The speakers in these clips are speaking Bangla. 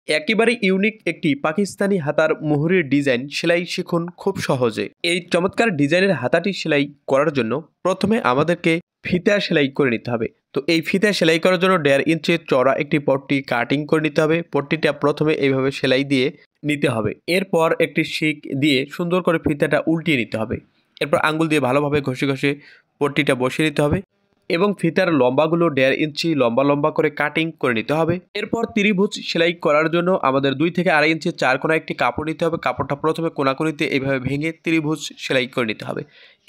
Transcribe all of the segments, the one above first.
একেবারে ইউনিক একটি পাকিস্তানি হাতার মুহুরির ডিজাইন সেলাই শিখুন খুব সহজে। এই চমৎকার ডিজাইনের হাতাটি সেলাই করার জন্য প্রথমে আমাদেরকে ফিতা সেলাই করে নিতে হবে। তো এই ফিতা সেলাই করার জন্য 1.5 ইঞ্চি চওড়া একটি পট্টি কাটিং করে নিতে হবে। পট্টিটা প্রথমে এইভাবে সেলাই দিয়ে নিতে হবে। এরপর একটি শিক দিয়ে সুন্দর করে ফিতাটা উল্টিয়ে নিতে হবে। এরপর আঙ্গুল দিয়ে ভালোভাবে ঘষে ঘষে পট্টিটা বসিয়ে নিতে হবে এবং ফিতার লম্বাগুলো 1.5 ইঞ্চি লম্বা করে কাটিং করে নিতে হবে। এরপর ত্রিভুজ সেলাই করার জন্য আমাদের 2 থেকে 2.5 ইঞ্চি 4 কোণা একটি কাপড় নিতে হবে। কাপড়টা প্রথমে কোণাকুনিতে এইভাবে ভেঙে ত্রিভুজ সেলাই করে নিতে হবে।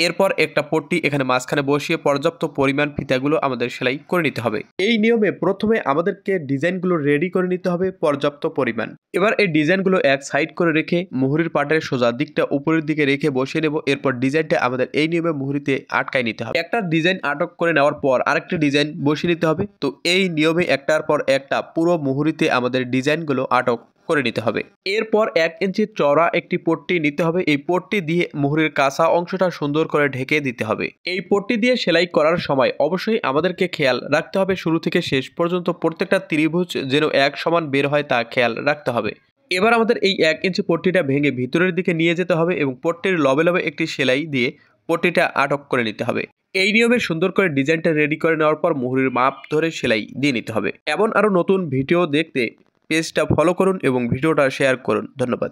এরপর একটা পট্টি এখানে মাঝখানে বসিয়ে পর্যাপ্ত পরিমাণ ফিতাগুলো আমাদের সেলাই করে নিতে হবে। এই নিয়মে প্রথমে আমাদেরকে ডিজাইনগুলো রেডি করে নিতে হবে পর্যাপ্ত পরিমাণ। এবার এই ডিজাইনগুলো এক সাইড করে রেখে মুহুরির পাটের সোজা দিকটা উপরের দিকে রেখে বসিয়ে নেব। এরপর ডিজাইনটা আমাদের এই নিয়মে মুহুরিতে আটকায় নিতে হবে। একটা ডিজাইন আটক করে নেওয়ার পর আরেকটি ডিজাইন বসিয়ে নিতে হবে। তো এই নিয়মে একটার পর একটা পুরো মুহুরিতে আমাদের ডিজাইনগুলো আটক করে নিতে হবে। এরপর 1 ইঞ্চি চওড়া একটি পট্টি নিতে হবে। এই পট্টি দিয়ে মুহুরির কাঁচা অংশটা সুন্দর করে ঢেকে দিতে হবে। এই পট্টি দিয়ে সেলাই করার সময় অবশ্যই আমাদেরকে খেয়াল রাখতে হবে শুরু থেকে শেষ পর্যন্ত প্রত্যেকটা ত্রিভুজ যেন এক সমান বের হয় তা খেয়াল রাখতে হবে। এবার আমাদের এই 1 ইঞ্চি পট্টিটা ভেঙে ভিতরের দিকে নিয়ে যেতে হবে এবং পট্টির লবে লবে একটি সেলাই দিয়ে পট্টিটা আটক করে নিতে হবে। এই নিয়মে সুন্দর করে ডিজাইনটা রেডি করে নেওয়ার পর মুহুরির মাপ ধরে সেলাই দিয়ে নিতে হবে। এমন আরও নতুন ভিডিও দেখতে পেজটা ফলো করুন এবং ভিডিওটা শেয়ার করুন। ধন্যবাদ।